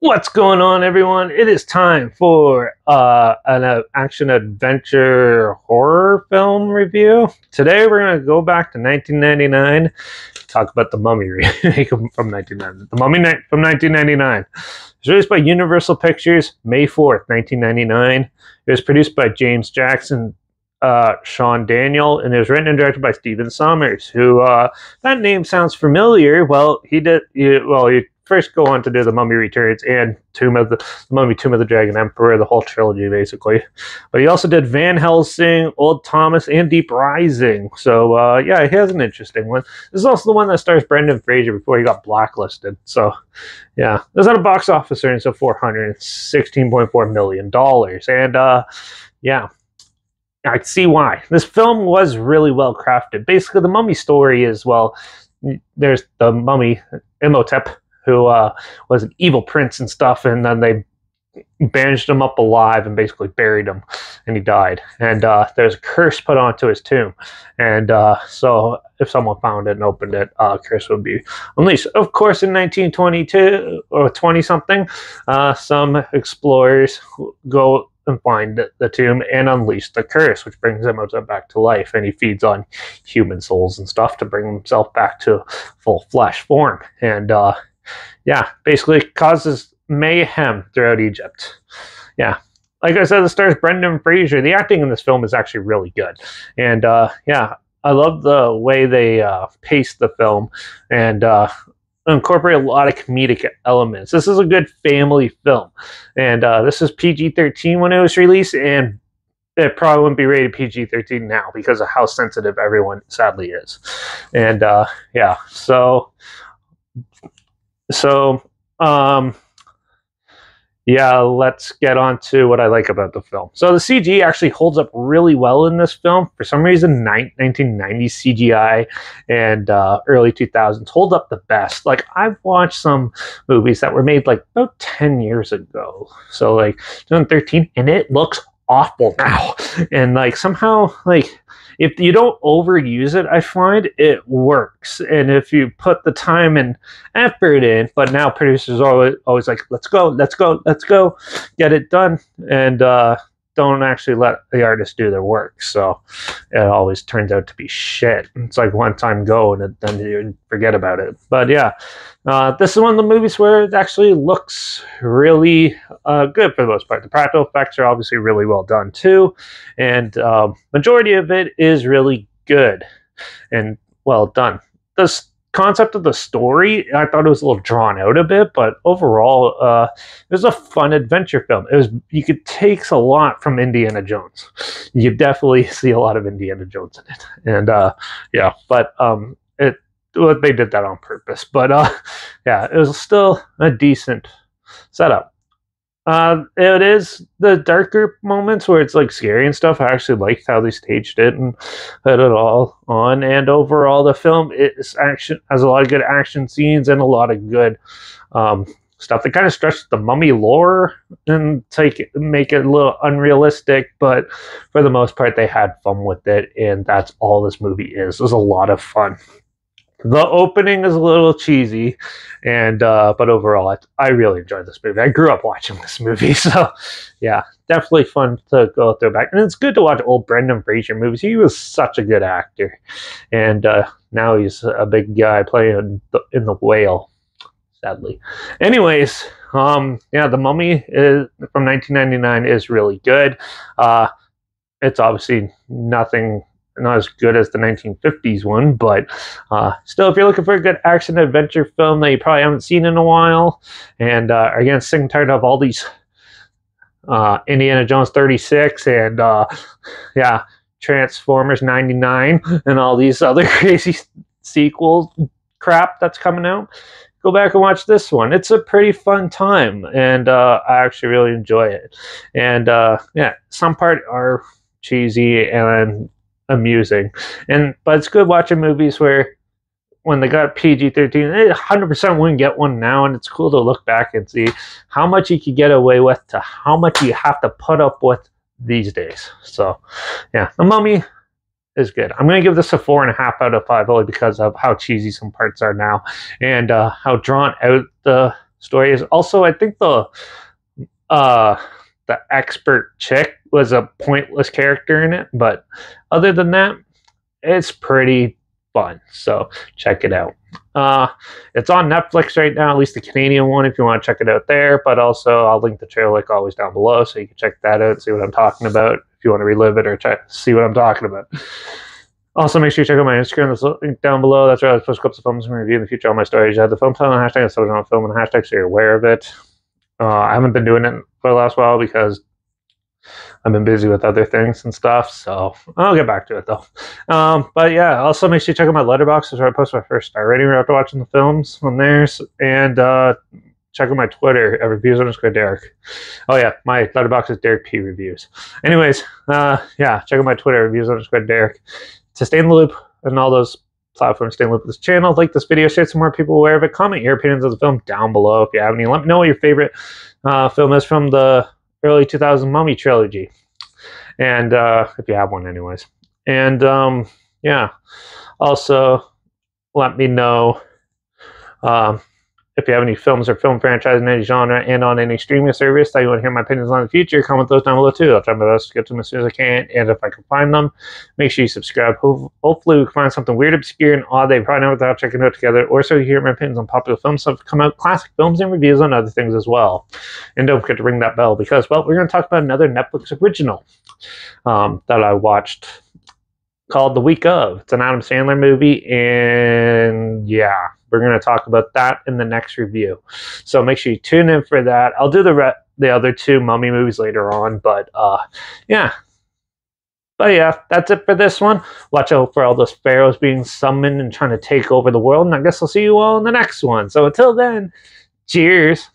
What's going on, everyone? It is time for an action adventure horror film review. Today, we're going to go back to 1999, talk about The Mummy remake from 1999. The Mummy from 1999. It was released by Universal Pictures May 4th, 1999. It was produced by James Jackson, Sean Daniel, and it was written and directed by Stephen Sommers, who that name sounds familiar. Well, he first go on to do The Mummy Returns and Tomb of the Dragon Emperor, the whole trilogy, basically. But he also did Van Helsing, Old Thomas, and Deep Rising. So, yeah, he has an interesting one. This is also the one that stars Brendan Fraser before he got blacklisted. So, yeah. This had a box office earnings of $416.4 million. And, yeah. I see why. This film was really well crafted. Basically, the Mummy story is, well, there's the mummy, Imhotep, who was an evil prince and stuff, and then they bandaged him up alive and basically buried him, and he died. And there's a curse put onto his tomb, and so if someone found it and opened it, curse would be unleashed. Of course, in 1922 or 20-something, some explorers go and find the tomb and unleash the curse, which brings him back to life, and he feeds on human souls and stuff to bring himself back to full flesh form. And yeah, basically causes mayhem throughout Egypt. Yeah, like I said, the stars Brendan Fraser. The acting in this film is actually really good, and yeah, I love the way they pace the film and incorporate a lot of comedic elements. This is a good family film, and this is PG-13 when it was released, and it probably wouldn't be rated PG-13 now because of how sensitive everyone sadly is. And yeah, so yeah, let's get on to what I like about the film. So the CG actually holds up really well in this film. For some reason, 1990s CGI and early 2000s hold up the best. Like, I've watched some movies that were made like about 10 years ago. So like 2013, and it looks awful now. And like somehow, like, if you don't overuse it, I find it works. And if you put the time and effort in, but now producers are always like, let's go, get it done. And don't actually let the artist do their work. So it always turns out to be shit. It's like one time go and then you forget about it. But yeah, this is one of the movies where it actually looks really good for the most part. The practical effects are obviously really well done too. And majority of it is really good and well done. This concept of the story, I thought it was a little drawn out a bit, but overall, it was a fun adventure film. You could take a lot from Indiana Jones. You definitely see a lot of Indiana Jones in it, and yeah, but they did that on purpose. But yeah, it was still a decent setup. It is the darker moments where it's like scary and stuff. I actually liked how they staged it and put it all on. And overall, the film has a lot of good action scenes and a lot of good stuff. They kind of stretch the Mummy lore and make it a little unrealistic, but for the most part, they had fun with it, and that's all this movie is. It was a lot of fun. The opening is a little cheesy, and but overall, I really enjoyed this movie. I grew up watching this movie, so yeah, definitely fun to go through back. And it's good to watch old Brendan Fraser movies. He was such a good actor, and now he's a big guy playing in The Whale, sadly. Anyways, yeah, The Mummy from 1999 is really good. It's obviously not as good as the 1950s one, but still, if you're looking for a good action adventure film that you probably haven't seen in a while, and are getting sick and tired of all these Indiana Jones 36 and yeah, Transformers 99 and all these other crazy sequel crap that's coming out, go back and watch this one. It's a pretty fun time, and I actually really enjoy it. And yeah, some parts are cheesy and amusing, but it's good watching movies where when they got PG-13, they 100% wouldn't get one now, and it's cool to look back and see how much you could get away with to how much you have to put up with these days. So yeah, The Mummy is good. I'm going to give this a 4.5 out of 5 only because of how cheesy some parts are now, and how drawn out the story. Also, I think uh, the expert chick was a pointless character in it, but other than that, it's pretty fun. So check it out. It's on Netflix right now, at least the Canadian one, if you want to check it out there. But also, I'll link the trailer like always down below, so you can check that out and see what I'm talking about if you want to relive it or see what I'm talking about. Also, make sure you check out my Instagram. There's a link down below. That's where I post clips of films and review in the future. All my stories. I have the film title and hashtag, and subject on film and hashtag, so you're aware of it. I haven't been doing it for the last while because I've been busy with other things and stuff, so I'll get back to it though. But yeah, also make sure you check out my Letterbox. That's where I post my first star rating after watching the films on there. And check out my Twitter at reviews_Derek. Oh yeah, my Letterbox is Derek P Reviews. Anyways, yeah, check out my Twitter reviews_Derek to stay in the loop and all those platforms. Stay in the loop with this channel. Like this video, share some more people aware of it. Comment your opinions of the film down below if you have any. Let me know what your favorite film is from the early 2000 Mummy trilogy, and if you have one anyways. And yeah, also let me know if you have any films or film franchise in any genre and on any streaming service that you want to hear my opinions on in the future. Comment those down below too. I'll try my best to get to them as soon as I can, and if I can find them, make sure you subscribe. Hopefully we can find something weird, obscure, and odd they probably never thought checking out together, or so you hear my opinions on popular films that have come out, classic films, and reviews on other things as well. And don't forget to ring that bell because, well, we're going to talk about another Netflix original that I watched called The Week Of. It's an Adam Sandler movie, and yeah, we're going to talk about that in the next review. So make sure you tune in for that. I'll do the other two Mummy movies later on, but yeah. But yeah, that's it for this one. Watch out for all those pharaohs being summoned and trying to take over the world, and I guess I'll see you all in the next one. So until then, cheers.